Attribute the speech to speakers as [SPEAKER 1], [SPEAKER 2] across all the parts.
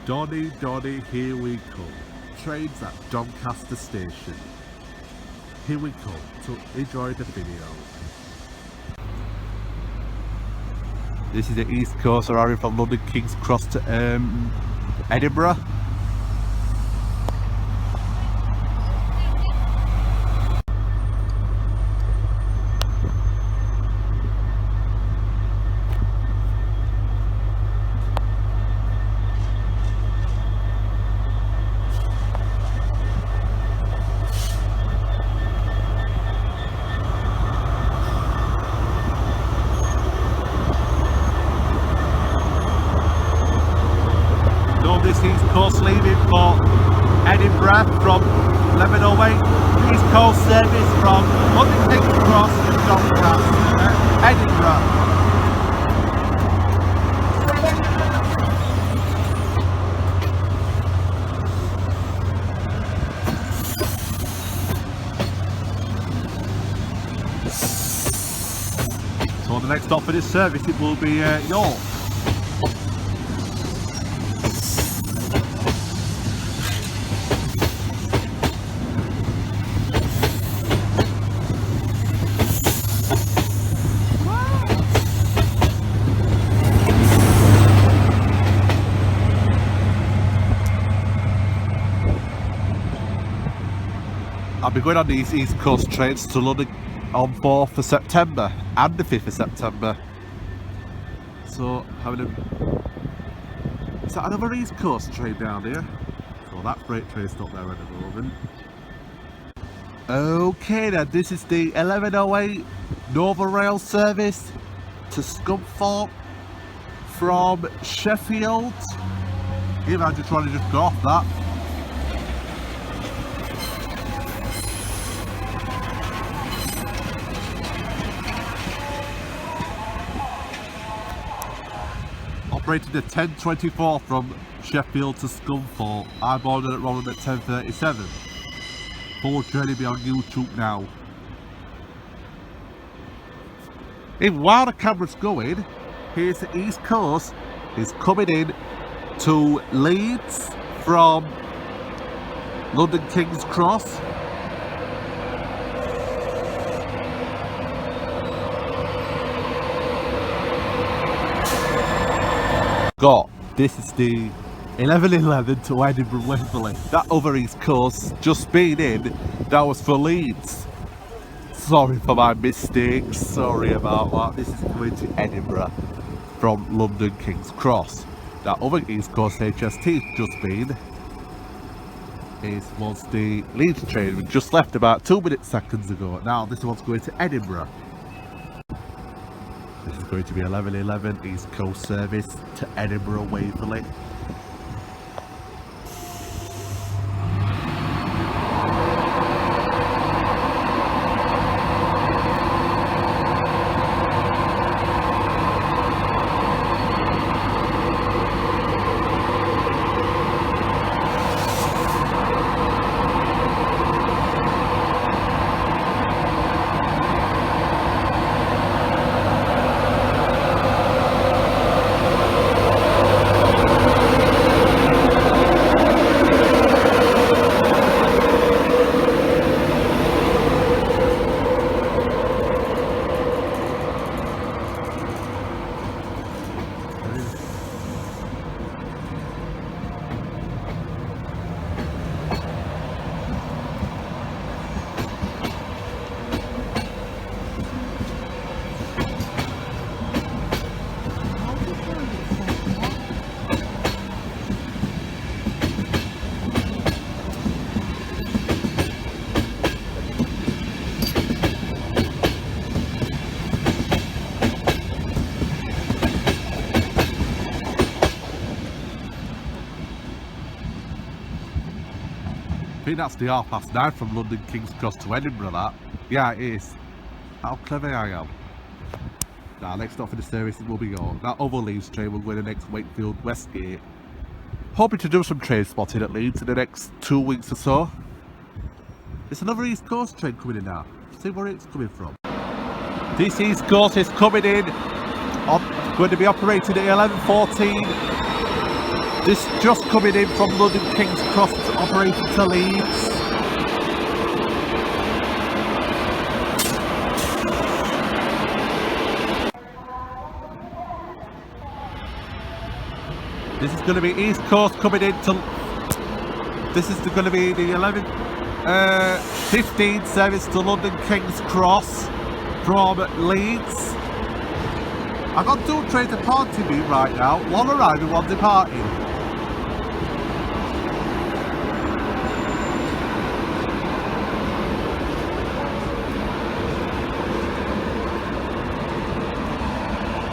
[SPEAKER 1] Donny, here we come. Trains at Doncaster Station. Here we come, so enjoy the video. This is the East Coast arriving from London King's Cross to Edinburgh. This East Coast leaving for Edinburgh from 11:08. East Coast service from London King's Cross to Doncaster, Edinburgh. So the next stop for this service it will be York. I'll be going on these East Coast trains to London on 4th of September and the 5th of September. So, is that another East Coast train down here? So that freight train's not there at the moment. Okay then, this is the 11:08 Nova Rail service to Scunthorpe from Sheffield. Imagine trying to just go off that. Operated at 10:24 from Sheffield to Scunthorpe. I boarded at Rotherham at 10:37. Full journey be on YouTube now. And while the camera's going, here's the East Coast is coming in to Leeds from London King's Cross. This is the 11:11 to Edinburgh Waverley. That other East Coast just been in, that was for Leeds. Sorry for my mistakes, sorry about that. This is going to Edinburgh from London King's Cross. That other East Coast HST just been was the Leeds train. We just left about 2 seconds ago. Now this one's going to Edinburgh. This is going to be 11:11 East Coast service to Edinburgh Waverley. I think that's the 9:30 from London King's Cross to Edinburgh, that. Yeah, it is. How clever I am. Now, next stop for the service will be York. That other Leeds train will go to the next Wakefield Westgate. Hoping to do some train spotting at Leeds in the next 2 weeks or so. There's another East Coast train coming in now. See where it's coming from. This East Coast is coming in. Going to be operated at 11:14 This just coming in from London King's Cross operating to Leeds. This is going to be East Coast coming in to... This is going to be the 11:15 service to London King's Cross from Leeds. I've got two trains departing me right now, one arriving, one departing.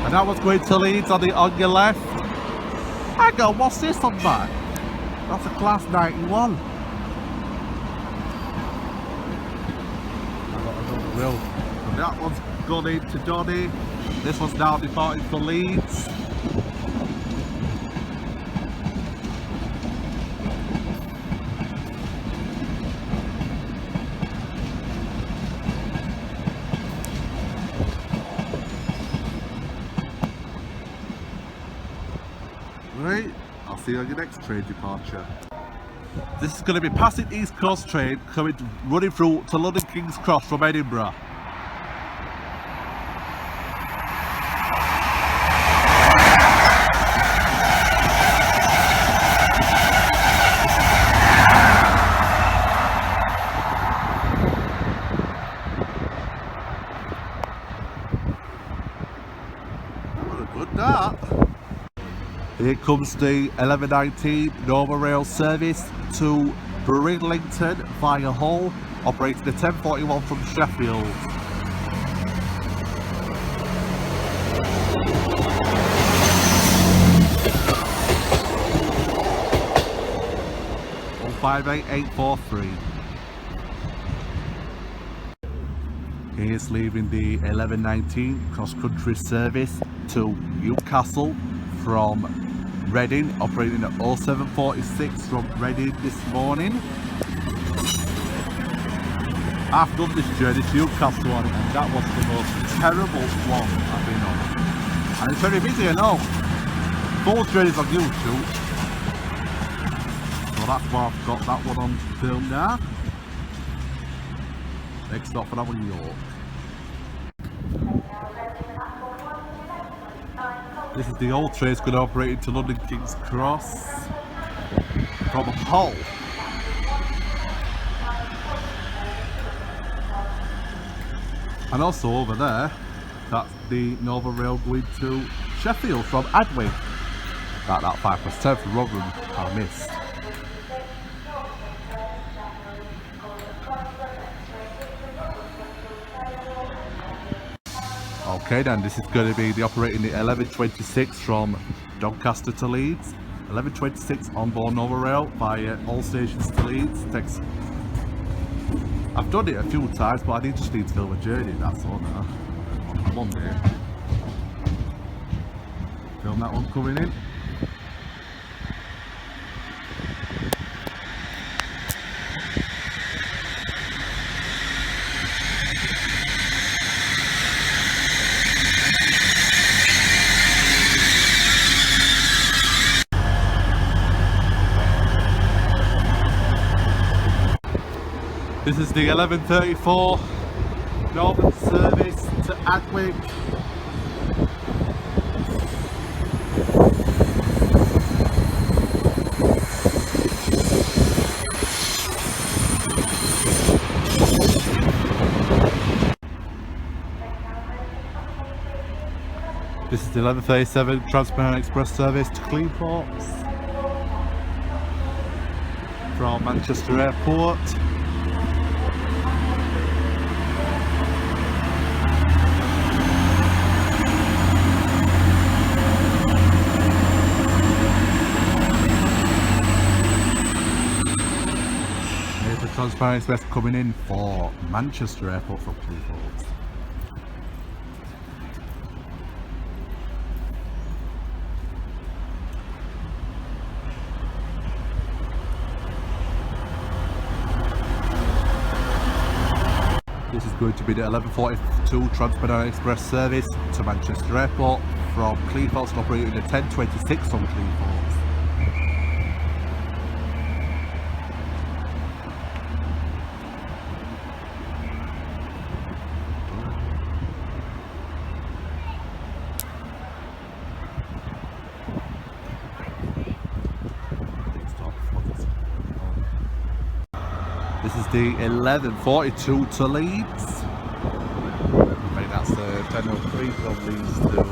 [SPEAKER 1] And that one's going to Leeds on your left. Hang on, what's this on that? That's a class 91. And that one's gone into Donny. This one's now departing for Leeds. Right, I'll see you on your next train departure. This is going to be passing East Coast train running through to London King's Cross from Edinburgh. Here comes the 11:19 Northern Rail service to Bridlington via Hull, operating the 10:41 from Sheffield. On 58843. Here's leaving the 11:19 cross-country service to Newcastle from Reading, operating at 0746 from Reading this morning. I've done this journey to Newcastle one, and that was the most terrible one I've been on. And it's very busy, I know. Both journeys on YouTube. So that's why I've got that one on film now. Next stop for that one, York. This is the old train, it's going to operate into London King's Cross from Hull. And also over there, that's the Northern Rail going to Sheffield from Adwin. That 5+10 from Rotherham I missed. Okay then, this is going to be operating the 11:26 from Doncaster to Leeds. 11:26 on board Northern Rail via all stations to Leeds. I've done it a few times, but I just need to film a journey, that's all now. On Monday. Film that one coming in. This is the 11:34 Northern service to Adwick. This is the 11:37 Trainspotting Express service to Cleanthorpes from Manchester Airport. Trainspotting Express coming in for Manchester Airport from Cleanthorpes. This is going to be the 11:42 Trainspotting Express service to Manchester Airport from Cleanthorpes, operating the 10:26 from Cleanthorpes. is the 11:42 to Leeds. I think that's the 10:03 from Leeds to...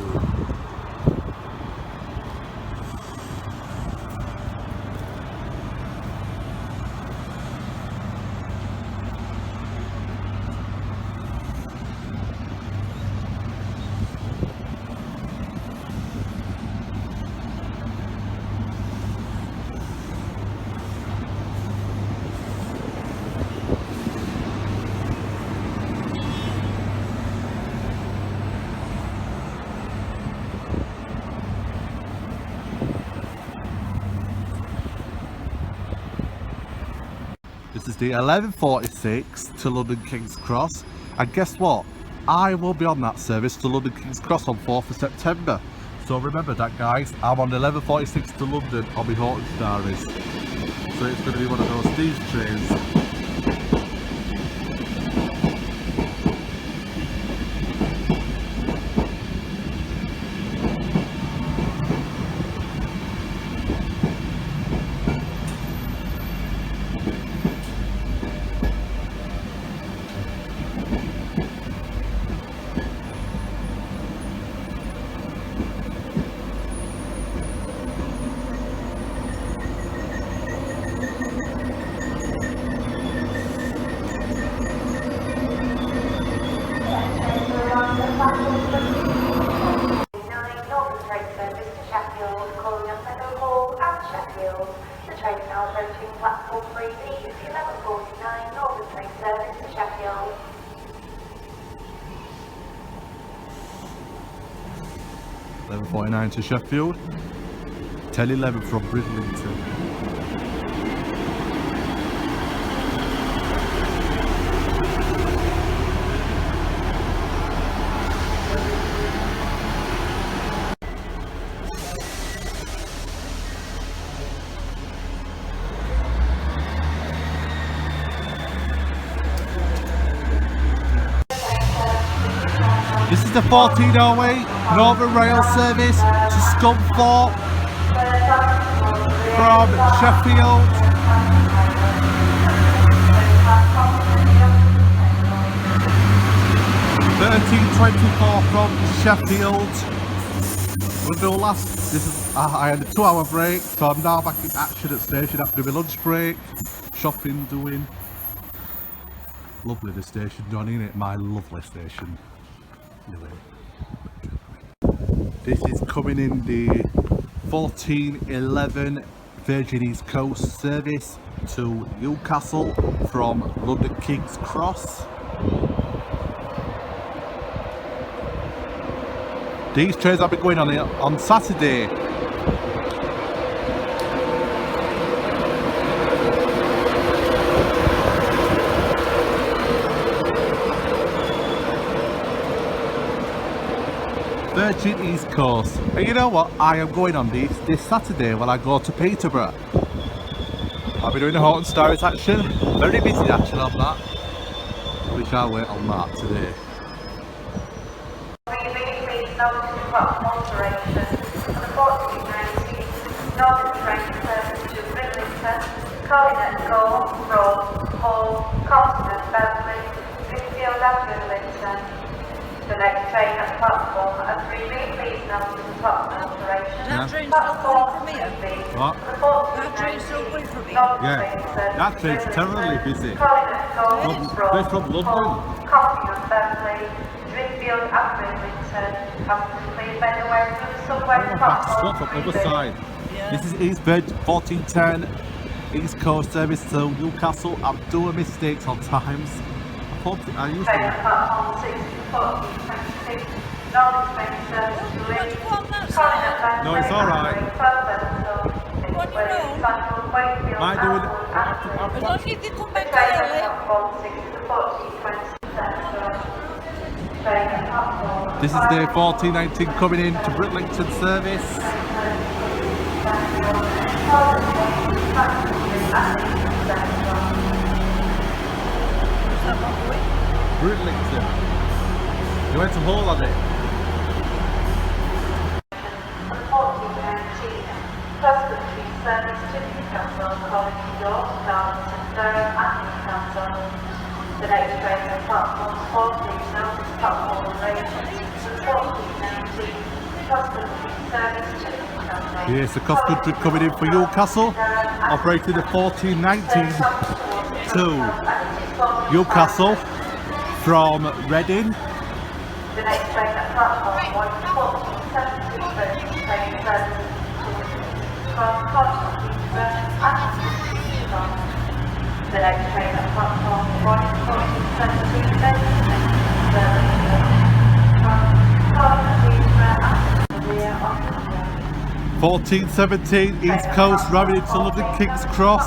[SPEAKER 1] This is the 11:46 to London King's Cross, and guess what? I will be on that service to London King's Cross on 4th of September. So remember that, guys. I'm on 11:46 to London on my Horton Staries. So it's going to be one of those these trains.
[SPEAKER 2] The train is now approaching platform 3B. It's the 11:49 Northern train service to Sheffield.
[SPEAKER 1] 11:49 to Sheffield. 10:11 from Bridlington. This is the 1408 Northern Rail service to Scunthorpe from Sheffield. 13:24 from Sheffield. We'll do last. This is I had a 2-hour break, so I'm now back in action at station after my lunch break. Shopping doing. Lovely the station, Johnny, innit? My lovely station. This is coming in the 14:11 Virgin East Coast service to Newcastle from London King's Cross. These trains have been going on Saturday. Virgin East Coast. And you know what? I am going on this Saturday when I go to Peterborough. I'll be doing a Horton Staries action. Very busy action on that. We can't wait on that today.
[SPEAKER 2] Northern train service to Bridlington, calling at Gore, Rome, Hull, Constant, Beverley, Whitfield and Bridlington. The next train at platform at 3B, please note the platform operation.
[SPEAKER 3] That train's still going from here?
[SPEAKER 1] What?
[SPEAKER 3] That train's still going from here?
[SPEAKER 1] Yeah, that train's terribly busy. They're from London.
[SPEAKER 2] Constant, Beverley, Whitfield and Bridlington. Passengers please make their way through the subway platform.
[SPEAKER 1] Stop on the other side. This is East Bed 1410 East Coast service to Newcastle. I'm doing mistakes on times. I used to. No, it's alright. Am I doing it?
[SPEAKER 3] As long as you can come back early.
[SPEAKER 1] This is the 1419 coming in to Bridlington service. Bridlington. You went to Hull on it.
[SPEAKER 2] 1419 Presbytery service to Newcastle, calling York, Darlington, Durham and Newcastle. The next train at platform 14 now is platform relation to 1490, cross-country service to Newcastle.
[SPEAKER 1] Yes, the cross country coming in for Newcastle, operating the 1419 to Newcastle from Reading.
[SPEAKER 2] The next train at platform 1470 train service from cross-country and the next train at platform 1470 from cross-country and
[SPEAKER 1] 1417 East Coast, running into London King's Cross.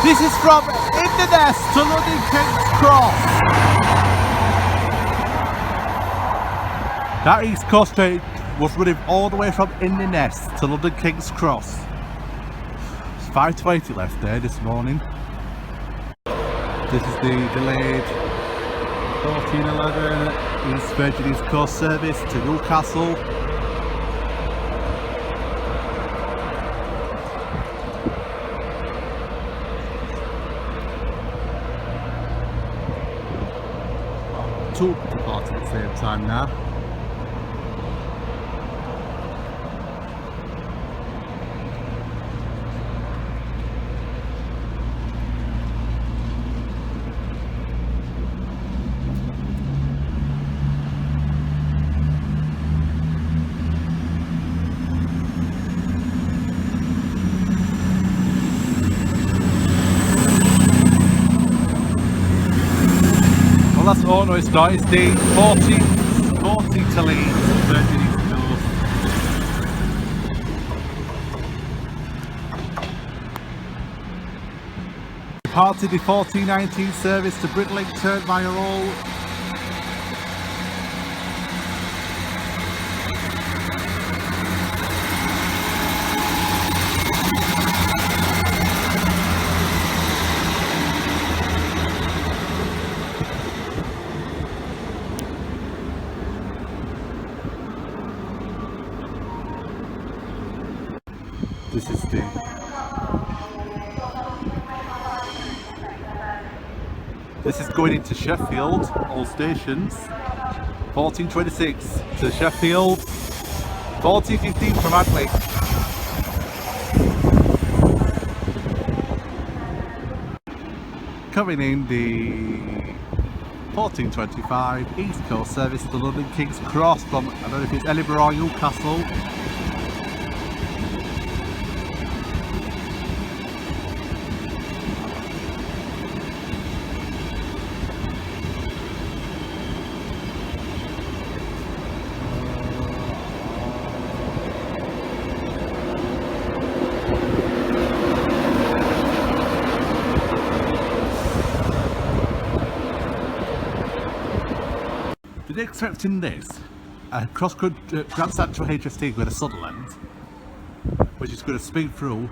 [SPEAKER 1] This is from Inverness to London King's Cross. That East Coast train was running all the way from Inverness to London King's Cross. It's 5:20 left there this morning. This is the delayed 1411 East Virgin East Coast service to Newcastle. Two departing at the same time now. Well, that's all, no it's not, it's the 40 to Leeds, Virgin East Coast. Departed the 1419 service to Britlink, turned via all. This is the This is going into Sheffield, all stations. 1426 to Sheffield, 1415 from Adley. Coming in the 1425 East Coast service to London King's Cross from, I don't know if it's Edinburgh or Newcastle. Did they expecting this? A cross-country Grand Central HST going to Sunderland, which is going to speed through.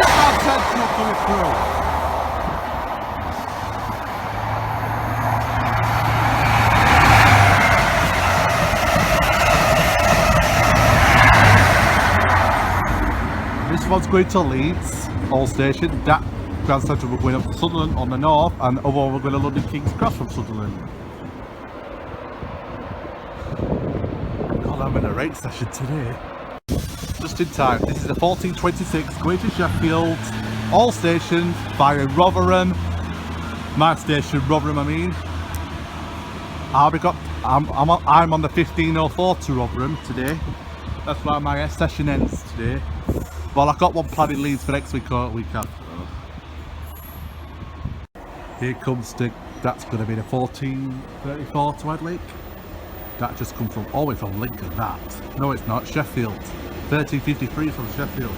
[SPEAKER 1] Grand Central coming through. This one's going to Leeds, all station. That Grand Central we're going up to Sunderland on the north, and other one we're going to London King's Cross from Sunderland. God, I'm in a rate session today. Just in time. This is a 1426 going to Sheffield, all stations via Rotherham. My station, Rotherham, I mean. I'm on the 1504 to Rotherham today. That's why my session ends today. Well, I've got one planned in Leeds for next week or week after. Here comes that's going to be the 1434 to Edley. That just comes from all the way from Lincoln, that. No, it's not, Sheffield. 1353 from Sheffield.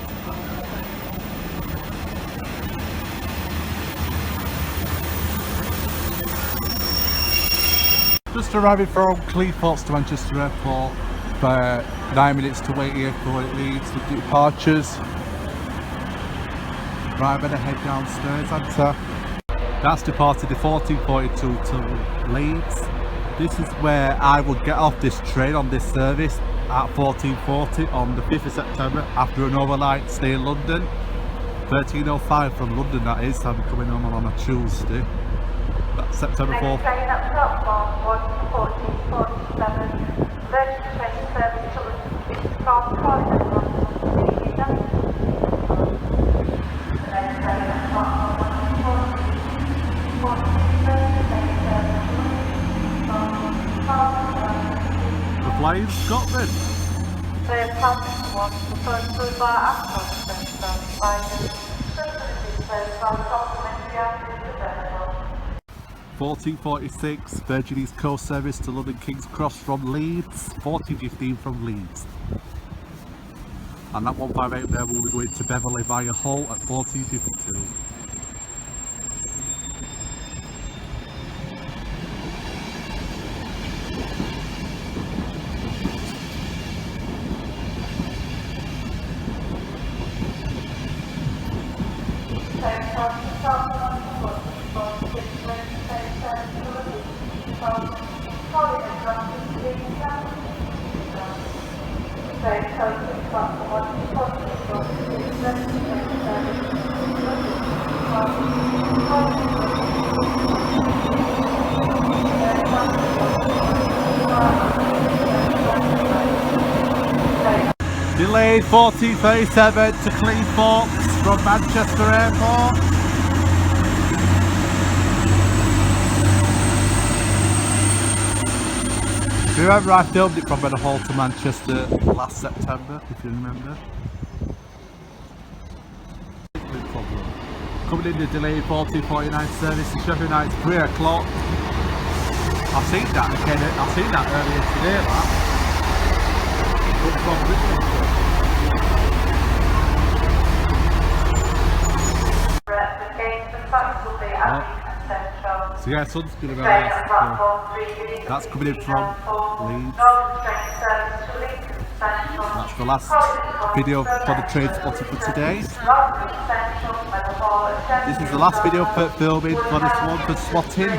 [SPEAKER 1] Just arriving from Cleethorpes to Manchester Airport. 9 minutes to wait here for it leaves with departures. Right, better head downstairs, Anta. That's departed the 1442 to Leeds. This is where I will get off this train on this service at 1440 on the 5th of September after an overnight stay in London. 1305 from London, that is. I'm coming home on a Tuesday. That's September 4th.
[SPEAKER 2] Train at platform 1447. Virgin train service to London from Croydon. The next train at platform 1447.
[SPEAKER 1] The Flying Scotland.
[SPEAKER 2] The platform was referred to by Aston by the complimentary after the
[SPEAKER 1] 1446 Virgin East Coast service to London King's Cross from Leeds. 1415 from Leeds. And that 158 there will be going to Beverley via Hull at 1452. Delayed 1437 to Cleethorpes from Manchester Airport. Do you remember I filmed it from Hall to Manchester last September, if you remember? Coming in the delayed 1449 service to Sheffield United 3 o'clock. I've seen that again, I've seen that earlier today, that. So yeah, sun's going to be that's coming in from Leeds. That's the last video for the Trainspotting for today. This is the last video for filming for this one for spotting.